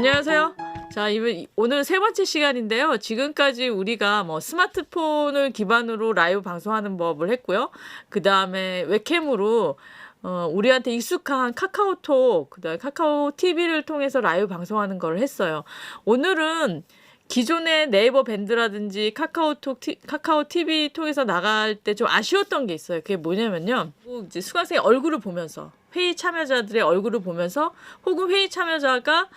안녕하세요. 자, 오늘 세 번째 시간인데요. 지금까지 우리가 뭐 스마트폰을 기반으로 라이브 방송하는 법을 했고요. 그 다음에 웹캠으로 우리한테 익숙한 카카오톡, 그 다음에 카카오 TV를 통해서 라이브 방송하는 걸 했어요. 오늘은 기존의 네이버 밴드라든지 카카오 TV 통해서 나갈 때 좀 아쉬웠던 게 있어요. 그게 뭐냐면요. 이제 수강생의 얼굴을 보면서, 회의 참여자들의 얼굴을 보면서, 혹은 회의 참여자가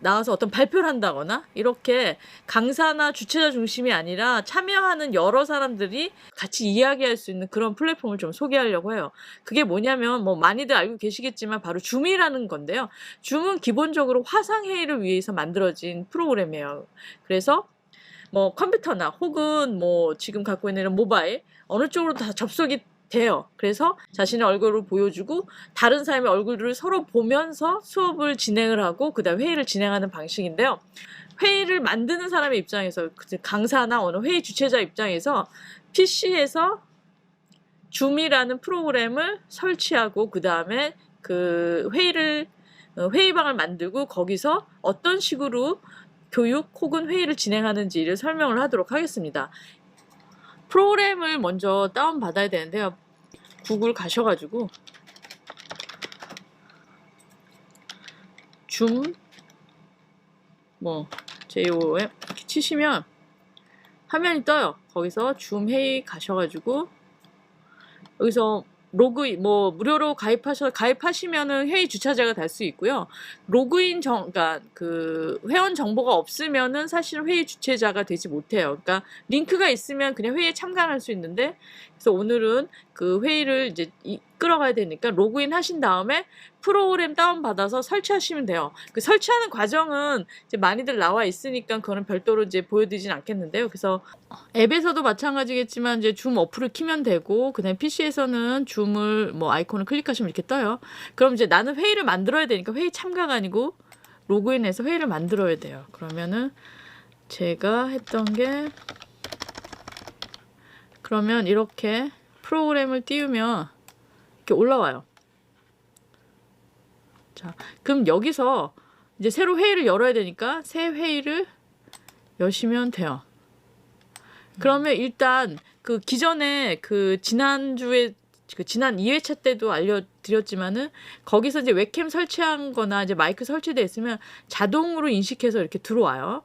나와서 어떤 발표를 한다거나 이렇게 강사나 주최자 중심이 아니라 참여하는 여러 사람들이 같이 이야기할 수 있는 그런 플랫폼을 좀 소개하려고 해요. 그게 뭐냐면 뭐 많이들 알고 계시겠지만 바로 줌이라는 건데요. 줌은 기본적으로 화상회의를 위해서 만들어진 프로그램이에요. 그래서 뭐 컴퓨터나 혹은 뭐 지금 갖고 있는 모바일 어느 쪽으로 다 접속이 돼요. 그래서 자신의 얼굴을 보여주고 다른 사람의 얼굴을 서로 보면서 수업을 진행을 하고 그다음 회의를 진행하는 방식인데요. 회의를 만드는 사람의 입장에서 강사나 어느 회의 주최자 입장에서 PC에서 줌이라는 프로그램을 설치하고 그다음에 그 회의방을 만들고 거기서 어떤 식으로 교육 혹은 회의를 진행하는지를 설명을 하도록 하겠습니다. 프로그램을 먼저 다운받아야 되는데요. 구글 가셔가지고 줌 JOM 이렇게 치시면 화면이 떠요. 거기서 줌 회의 가셔가지고 여기서 로그인 무료로 가입하시면은 회의 주최자가 될 수 있고요. 로그인 그러니까 그 회원 정보가 없으면은 사실 회의 주최자가 되지 못해요. 그러니까 링크가 있으면 그냥 회의에 참가할 수 있는데, 그래서 오늘은 그 회의를 이제 끌어가야 되니까 로그인 하신 다음에 프로그램 다운받아서 설치하시면 돼요. 그 설치하는 과정은 이제 많이들 나와 있으니까 그거는 별도로 이제 보여드리진 않겠는데요. 그래서 앱에서도 마찬가지겠지만 이제 줌 어플을 키면 되고, 그다음에 PC에서는 줌을 아이콘을 클릭하시면 이렇게 떠요. 그럼 이제 나는 회의를 만들어야 되니까 회의 참가가 아니고 로그인해서 회의를 만들어야 돼요. 그러면은 제가 했던 게 그러면 이렇게 프로그램을 띄우면 이렇게 올라와요. 자, 그럼 여기서 이제 새로 회의를 열어야 되니까 새 회의를 여시면 돼요. 그러면 일단 그 기존에 그 지난주에 지난 2회차 때도 알려드렸지만은 거기서 이제 웹캠 설치한 거나 이제 마이크 설치되어 있으면 자동으로 인식해서 이렇게 들어와요.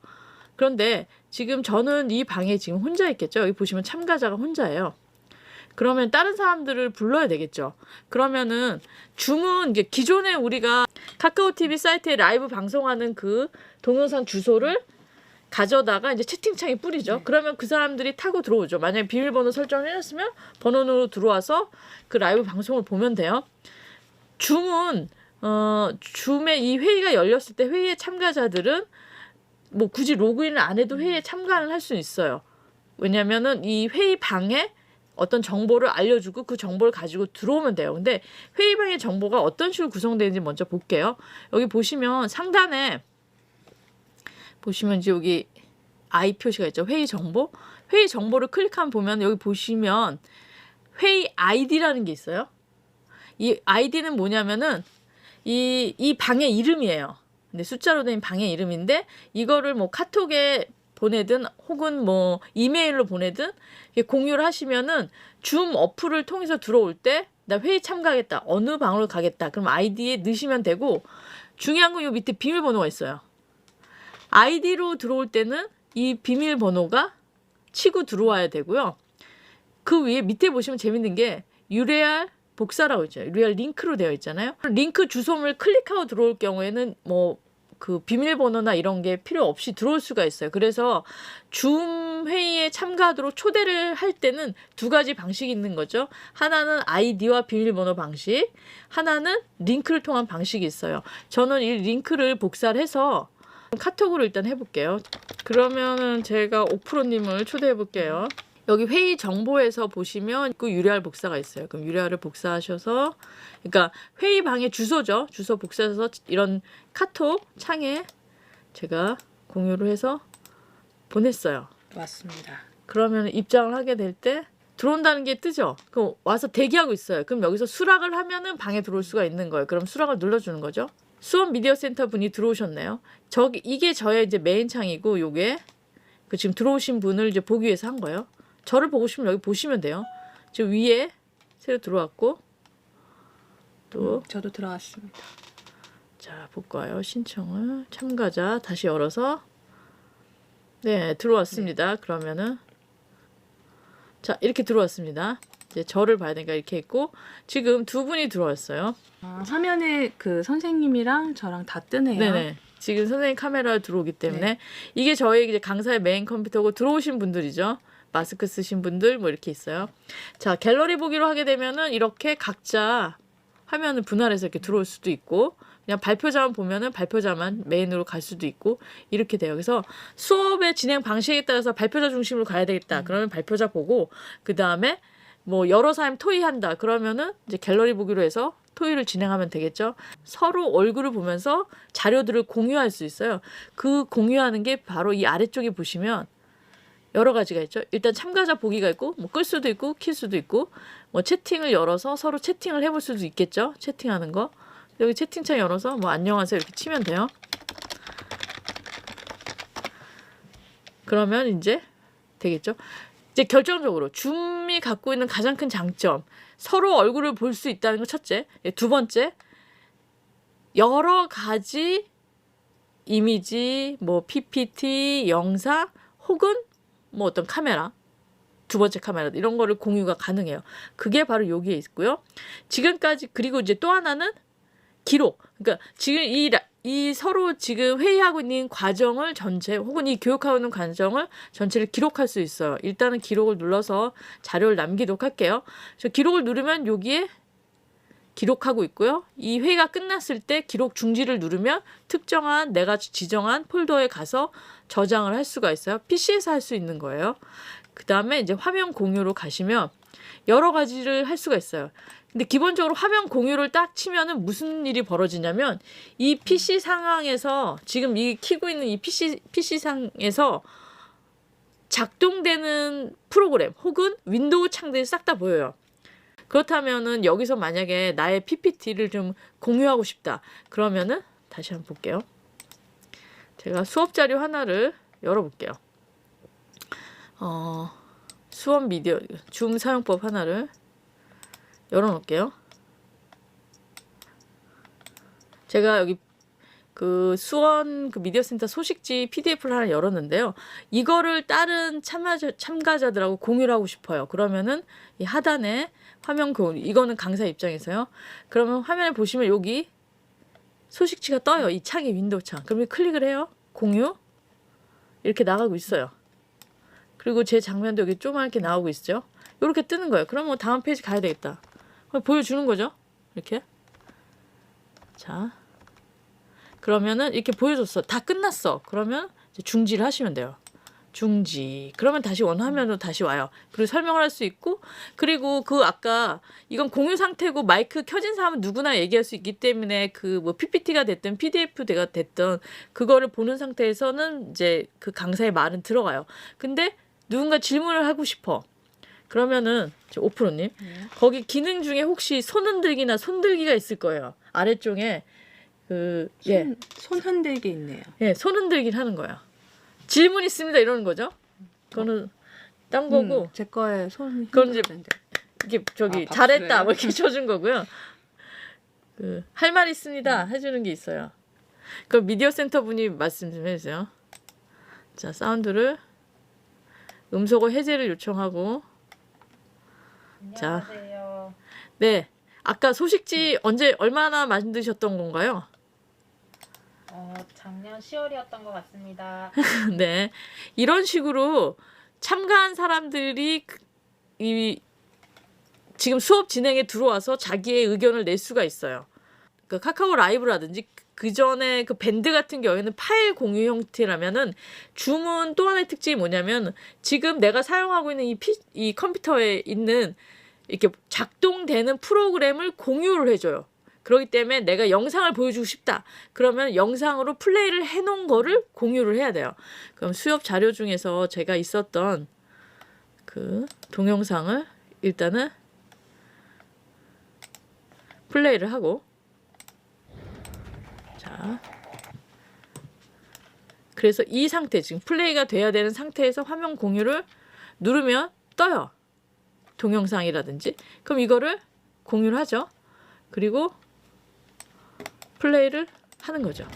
그런데 지금 저는 이 방에 지금 혼자 있겠죠. 여기 보시면 참가자가 혼자예요. 그러면 다른 사람들을 불러야 되겠죠. 그러면은 줌은 이제 기존에 우리가 카카오 TV 사이트에 라이브 방송하는 그 동영상 주소를 가져다가 이제 채팅창에 뿌리죠. 그러면 그 사람들이 타고 들어오죠. 만약에 비밀번호 설정을 해놨으면 번호로 들어와서 그 라이브 방송을 보면 돼요. 줌은 줌에 이 회의가 열렸을 때 회의에 참가자들은 굳이 로그인을 안 해도 회의에 참가를 할 수 있어요. 왜냐면은 이 회의방에 어떤 정보를 알려주고 그 정보를 가지고 들어오면 돼요. 근데 회의방의 정보가 어떤 식으로 구성되는지 먼저 볼게요. 여기 보시면 상단에 보시면 이제 여기 I 표시가 있죠. 회의 정보. 회의 정보를 클릭하면 보면 여기 보시면 회의 아이디라는 게 있어요. 이 아이디는 뭐냐면은 이 방의 이름이에요. 근데 숫자로 된 방의 이름인데 이거를 카톡에 보내든 혹은 이메일로 보내든 공유를 하시면은 줌 어플을 통해서 들어올 때 나 회의 참가하겠다. 어느 방으로 가겠다. 그럼 아이디에 넣으시면 되고, 중요한 건 요 밑에 비밀번호가 있어요. 아이디로 들어올 때는 이 비밀번호가 치고 들어와야 되고요. 그 위에 밑에 보시면 재밌는 게 URL 복사라고 있죠. URL 링크로 되어 있잖아요. 링크 주소를 클릭하고 들어올 경우에는 그 비밀번호나 이런 게 필요 없이 들어올 수가 있어요. 그래서 줌 회의에 참가하도록 초대를 할 때는 두 가지 방식이 있는 거죠. 하나는 아이디와 비밀번호 방식, 하나는 링크를 통한 방식이 있어요. 저는 이 링크를 복사를 해서 카톡으로 일단 해볼게요. 그러면은 제가 옥프로님을 초대해 볼게요. 여기 회의 정보에서 보시면 그 URL 복사가 있어요. 그럼 URL을 복사하셔서, 그러니까 회의방의 주소죠. 주소 복사해서 이런 카톡 창에 제가 공유를 해서 보냈어요. 맞습니다. 그러면 입장을 하게 될 때 들어온다는 게 뜨죠. 그럼 와서 대기하고 있어요. 그럼 여기서 수락을 하면은 방에 들어올 수가 있는 거예요. 그럼 수락을 눌러주는 거죠. 수원 미디어 센터 분이 들어오셨네요. 저기 이게 저의 이제 메인 창이고 요게 그 지금 들어오신 분을 이제 보기 위해서 한 거예요. 저를 보고 싶으면 여기 보시면 돼요. 지금 위에 새로 들어왔고 또 저도 들어왔습니다. 자, 볼까요? 신청을 참가자 다시 열어서 네, 들어왔습니다. 그러면은 자, 이렇게 들어왔습니다. 이제 저를 봐야 되니까 이렇게 있고 지금 두 분이 들어왔어요. 화면에 그 선생님이랑 저랑 다 뜨네요. 네네. 지금 선생님 카메라 들어오기 때문에 이게 저희 이제 강사의 메인 컴퓨터고 들어오신 분들이죠. 마스크 쓰신 분들 뭐 이렇게 있어요. 자, 갤러리 보기로 하게 되면은 이렇게 각자 화면을 분할해서 이렇게 들어올 수도 있고 그냥 발표자만 보면은 발표자만 메인으로 갈 수도 있고 이렇게 돼요. 그래서 수업의 진행 방식에 따라서 발표자 중심으로 가야 되겠다. 그러면 발표자 보고 그 다음에 뭐 여러 사람 토의한다. 그러면은 이제 갤러리 보기로 해서 토의를 진행하면 되겠죠. 서로 얼굴을 보면서 자료들을 공유할 수 있어요. 그 공유하는 게 바로 이 아래쪽에 보시면 여러 가지가 있죠. 일단 참가자 보기가 있고 뭐 끌 수도 있고 킬 수도 있고 뭐 채팅을 열어서 서로 채팅을 해볼 수도 있겠죠. 채팅하는 거. 여기 채팅창 열어서 뭐 안녕하세요 이렇게 치면 돼요. 그러면 이제 되겠죠. 이제 결정적으로 줌이 갖고 있는 가장 큰 장점 서로 얼굴을 볼 수 있다는 거 첫째. 두 번째 여러 가지 이미지 뭐 PPT 영상 혹은 뭐 어떤 카메라 두 번째 카메라 이런 거를 공유가 가능해요. 그게 바로 여기에 있고요. 지금까지 그리고 이제 또 하나는 기록. 그러니까 지금 이 서로 지금 회의하고 있는 과정을 전체 혹은 이 교육하고 있는 과정을 전체를 기록할 수 있어요. 일단은 기록을 눌러서 자료를 남기도록 할게요. 그래서 기록을 누르면 여기에 기록하고 있고요. 이 회의가 끝났을 때 기록 중지를 누르면 특정한 내가 지정한 폴더에 가서 저장을 할 수가 있어요. PC에서 할 수 있는 거예요. 그 다음에 이제 화면 공유로 가시면 여러 가지를 할 수가 있어요. 근데 기본적으로 화면 공유를 딱 치면은 무슨 일이 벌어지냐면 이 PC 상황에서 지금 이 키고 있는 이 PC 상에서 작동되는 프로그램 혹은 윈도우 창들이 싹 다 보여요. 그렇다면은 여기서 만약에 나의 PPT를 좀 공유하고 싶다. 그러면은 다시 한번 볼게요. 제가 수업 자료 하나를 열어볼게요. 수업 미디어 줌 사용법 하나를 열어놓을게요. 제가 여기 그 수원 그 미디어 센터 소식지 PDF를 하나 열었는데요. 이거를 다른 참가자들하고 공유를 하고 싶어요. 그러면은 이 하단에 화면 공유, 이거는 강사 입장에서요. 그러면 화면에 보시면 여기 소식지가 떠요. 이 창이 윈도우 창. 그러면 클릭을 해요. 공유. 이렇게 나가고 있어요. 그리고 제 장면도 여기 조그맣게 나오고 있죠. 이렇게 뜨는 거예요. 그러면 다음 페이지 가야 되겠다. 보여주는 거죠. 이렇게. 자. 그러면은 이렇게 보여줬어. 다 끝났어. 그러면 이제 중지를 하시면 돼요. 중지. 그러면 다시 원화면으로 다시 와요. 그리고 설명을 할 수 있고, 그리고 그 아까 이건 공유 상태고 마이크 켜진 사람은 누구나 얘기할 수 있기 때문에 그 뭐 PPT가 됐든 PDF가 됐든 그거를 보는 상태에서는 이제 그 강사의 말은 들어가요. 근데 누군가 질문을 하고 싶어. 그러면은 오프로님 거기 기능 중에 혹시 손 흔들기나 손들기가 있을 거예요. 아래쪽에 손 흔들기 있네요. 예, 손 흔들기를 하는 거야. 질문 있습니다 이러는 거죠. 그거는 딴 거고. 제 거에 손 그건 이제 흔들는데. 이게 저기 잘했다 뭐 이렇게 쳐준 거고요. 할 말 있습니다 해주는 게 있어요. 그럼 미디어 센터 분이 말씀 좀 해주세요. 자, 사운드를 음소거 해제를 요청하고. 안녕하세요. 자, 네. 아까 소식지 언제 얼마나 만드셨던 건가요? 작년 10월이었던 것 같습니다. 네. 이런 식으로 참가한 사람들이 지금 수업 진행에 들어와서 자기의 의견을 낼 수가 있어요. 그 카카오 라이브라든지 그 전에 그 밴드 같은 경우에는 파일 공유 형태라면은 줌은 또 하나의 특징이 뭐냐면 지금 내가 사용하고 있는 이 컴퓨터에 있는 이렇게 작동되는 프로그램을 공유를 해줘요. 그렇기 때문에 내가 영상을 보여주고 싶다. 그러면 영상으로 플레이를 해놓은 거를 공유를 해야 돼요. 그럼 수업 자료 중에서 제가 있었던 그 동영상을 일단은 플레이를 하고, 자, 그래서 이 상태 지금 플레이가 돼야 되는 상태에서 화면 공유를 누르면 떠요. 동영상이라든지. 그럼 이거를 공유를 하죠. 그리고 플레이를 하는 거죠.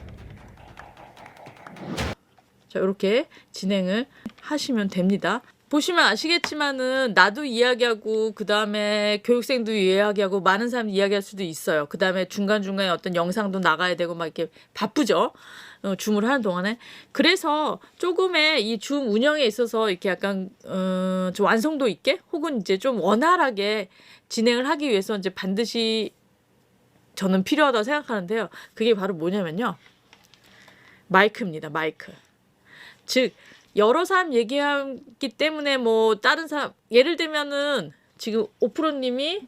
자, 이렇게 진행을 하시면 됩니다. 보시면 아시겠지만은 나도 이야기하고 그 다음에 교육생도 이야기하고 많은 사람이 이야기할 수도 있어요. 그 다음에 중간중간에 어떤 영상도 나가야 되고 막 이렇게 바쁘죠. 줌을 하는 동안에. 그래서 조금의 이 줌 운영에 있어서 이렇게 약간 좀 완성도 있게 혹은 이제 좀 원활하게 진행을 하기 위해서 이제 반드시 저는 필요하다고 생각하는데요. 그게 바로 뭐냐면요. 마이크입니다. 마이크. 즉 여러 사람 얘기하기 때문에 뭐 다른 사람 예를 들면은 지금 오프로님이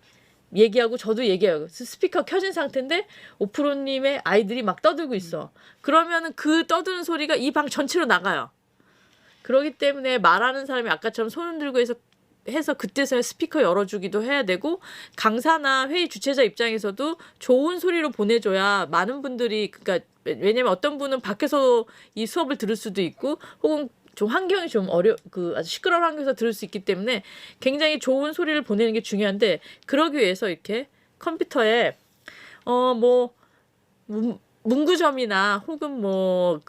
얘기하고 저도 얘기하고 스피커 켜진 상태인데 오프로님의 아이들이 막 떠들고 있어. 그러면은 그 떠드는 소리가 이 방 전체로 나가요. 그렇기 때문에 말하는 사람이 아까처럼 손 흔들고 해서 그때서야 스피커 열어주기도 해야 되고 강사나 회의 주최자 입장에서도 좋은 소리로 보내줘야 많은 분들이 그러니까 왜냐면 어떤 분은 밖에서 이 수업을 들을 수도 있고 혹은 좀 환경이 좀 아주 시끄러운 환경에서 들을 수 있기 때문에 굉장히 좋은 소리를 보내는 게 중요한데 그러기 위해서 이렇게 컴퓨터에 뭐 문구점이나 혹은 뭐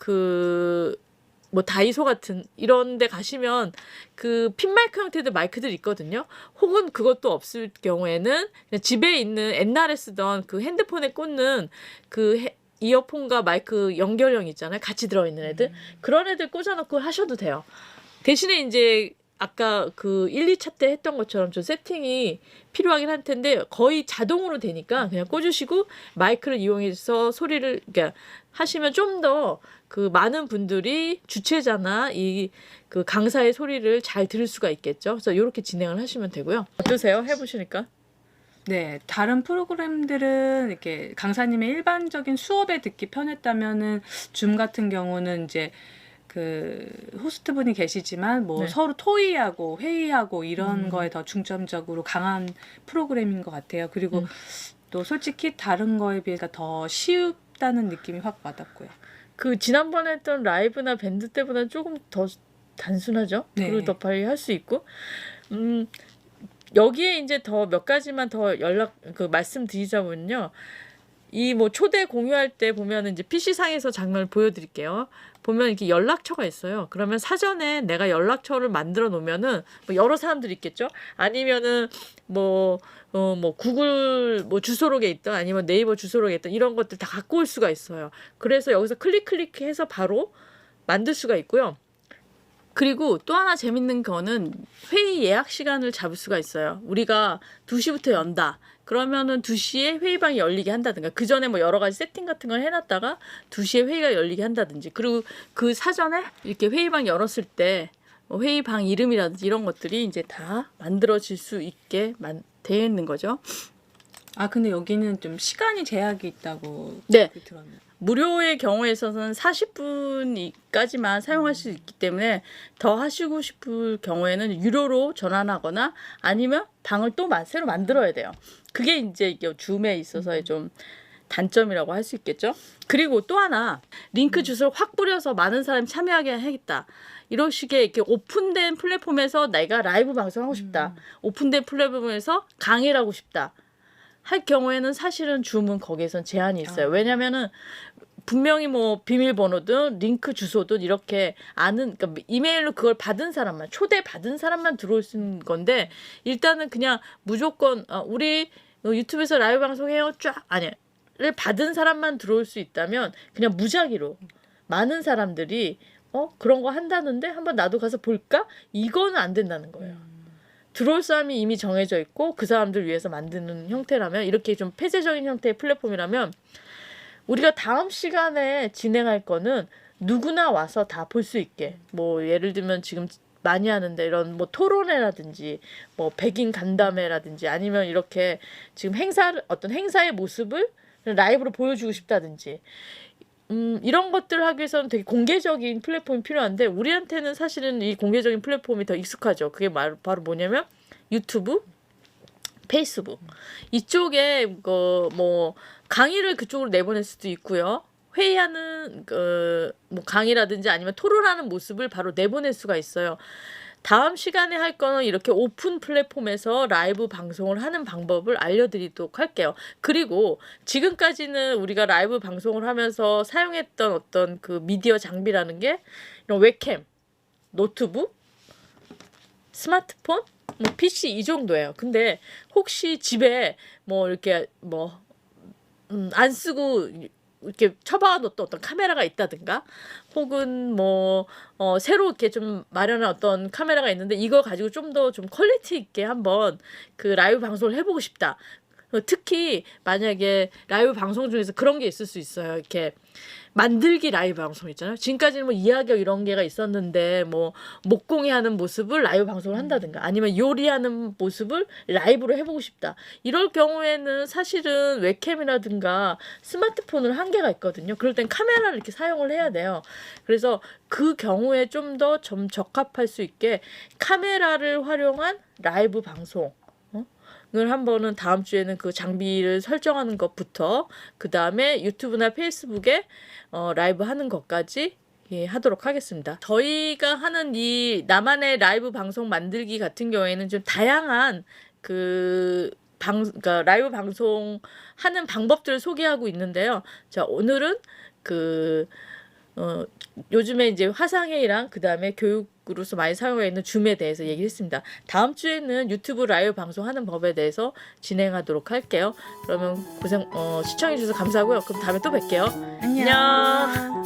다이소 같은 이런 데 가시면 그 핀마이크 형태의 마이크들이 있거든요. 혹은 그것도 없을 경우에는 그냥 집에 있는 옛날에 쓰던 그 핸드폰에 꽂는 그 이어폰과 마이크 연결형 있잖아요. 같이 들어있는 애들. 그런 애들 꽂아놓고 하셔도 돼요. 대신에 이제 아까 그 1, 2차 때 했던 것처럼 좀 세팅이 필요하긴 할 텐데 거의 자동으로 되니까 그냥 꽂으시고 마이크를 이용해서 소리를 그러니까 하시면 좀 더 그 많은 분들이 주최자나 이 그 강사의 소리를 잘 들을 수가 있겠죠. 그래서 이렇게 진행을 하시면 되고요. 어떠세요? 해보시니까? 네, 다른 프로그램들은 이렇게 강사님의 일반적인 수업에 듣기 편했다면은 줌 같은 경우는 이제 그 호스트분이 계시지만 뭐 네. 서로 토의하고 회의하고 이런 거에 더 중점적으로 강한 프로그램인 것 같아요. 그리고 또 솔직히 다른 거에 비해서 더 쉽다는 느낌이 확 와닿고요. 그 지난번에 했던 라이브나 밴드 때보다는 조금 더 단순하죠. 네. 그리고 더 빨리 할 수 있고. 여기에 이제 더 몇 가지만 더 말씀드리자면요. 이 뭐 초대 공유할 때 보면은 이제 PC상에서 장면을 보여드릴게요. 보면 이렇게 연락처가 있어요. 그러면 사전에 내가 연락처를 만들어 놓으면은 뭐 여러 사람들이 있겠죠. 아니면은 뭐 구글 뭐 주소록에 있던 아니면 네이버 주소록에 있던 이런 것들 다 갖고 올 수가 있어요. 그래서 여기서 클릭해서 바로 만들 수가 있고요. 그리고 또 하나 재밌는 거는 회의 예약 시간을 잡을 수가 있어요. 우리가 2시부터 연다. 그러면은 2시에 회의방이 열리게 한다든가 그 전에 뭐 여러 가지 세팅 같은 걸 해놨다가 2시에 회의가 열리게 한다든지 그리고 그 사전에 이렇게 회의방 열었을 때 회의방 이름이라든지 이런 것들이 이제 다 만들어질 수 있게 되어 있는 거죠. 아, 근데 여기는 좀 시간이 제약이 있다고 네. 들었네요. 무료의 경우에 있어서는 40분까지만 사용할 수 있기 때문에 더 하시고 싶을 경우에는 유료로 전환하거나 아니면 방을 또 새로 만들어야 돼요. 그게 이제 줌에 있어서의 좀 단점이라고 할 수 있겠죠. 그리고 또 하나 링크 주소를 확 뿌려서 많은 사람이 참여하게 하겠다. 이런 식의 이렇게 오픈된 플랫폼에서 내가 라이브 방송하고 싶다. 오픈된 플랫폼에서 강의를 하고 싶다. 할 경우에는 사실은 줌은 거기에선 제한이 있어요. 왜냐면은 분명히 뭐 비밀번호든 링크 주소든 이렇게 그러니까 이메일로 그걸 받은 사람만 초대받은 사람만 들어올 수 있는 건데 일단은 그냥 무조건 우리 유튜브에서 라이브 방송해요 를 받은 사람만 들어올 수 있다면 그냥 무작위로 많은 사람들이 그런 거 한다는데 한번 나도 가서 볼까? 이거는 안 된다는 거예요. 들어올 사람이 이미 정해져 있고 그 사람들 위해서 만드는 형태라면 이렇게 좀 폐쇄적인 형태의 플랫폼이라면 우리가 다음 시간에 진행할 거는 누구나 와서 다 볼 수 있게 뭐 예를 들면 지금 많이 하는데 이런 뭐 토론회라든지 뭐 백인 간담회라든지 아니면 이렇게 지금 어떤 행사의 모습을 라이브로 보여주고 싶다든지 이런 것들을 하기 위해서는 되게 공개적인 플랫폼이 필요한데 우리한테는 사실은 이 공개적인 플랫폼이 더 익숙하죠. 그게 바로 뭐냐면 유튜브, 페이스북 이쪽에 뭐 강의를 그쪽으로 내보낼 수도 있고요. 회의하는 뭐 강의라든지 아니면 토론하는 모습을 바로 내보낼 수가 있어요. 다음 시간에 할 거는 이렇게 오픈 플랫폼에서 라이브 방송을 하는 방법을 알려드리도록 할게요. 그리고 지금까지는 우리가 라이브 방송을 하면서 사용했던 어떤 그 미디어 장비라는 게 이런 웹캠, 노트북, 스마트폰, 뭐 PC 이 정도예요. 근데 혹시 집에 뭐 이렇게 뭐 안 쓰고 이렇게 처박아놓던 어떤 카메라가 있다든가 혹은 뭐 새로 이렇게 좀 마련한 어떤 카메라가 있는데 이걸 가지고 좀 더 좀 퀄리티 있게 한번 그 라이브 방송을 해보고 싶다. 특히 만약에 라이브 방송 중에서 그런 게 있을 수 있어요. 이렇게 만들기 라이브 방송 있잖아요. 지금까지는 뭐 이야기 이런 게가 있었는데 뭐 목공이 하는 모습을 라이브 방송을 한다든가 아니면 요리하는 모습을 라이브로 해보고 싶다. 이럴 경우에는 사실은 웹캠이라든가 스마트폰을 한계가 있거든요. 그럴 땐 카메라를 이렇게 사용을 해야 돼요. 그래서 그 경우에 좀 더 좀 적합할 수 있게 카메라를 활용한 라이브 방송 을 한번은 다음 주에는 그 장비를 설정하는 것부터 그 다음에 유튜브나 페이스북에 라이브 하는 것까지 하도록 하겠습니다. 저희가 하는 이 나만의 라이브 방송 만들기 같은 경우에는 좀 다양한 그러니까 라이브 방송 하는 방법들을 소개하고 있는데요. 자, 오늘은 요즘에 이제 화상회의랑 그 다음에 교육으로서 많이 사용하고 있는 줌에 대해서 얘기했습니다. 다음 주에는 유튜브 라이브 방송하는 법에 대해서 진행하도록 할게요. 그러면 시청해주셔서 감사하고요. 그럼 다음에 또 뵐게요. 안녕.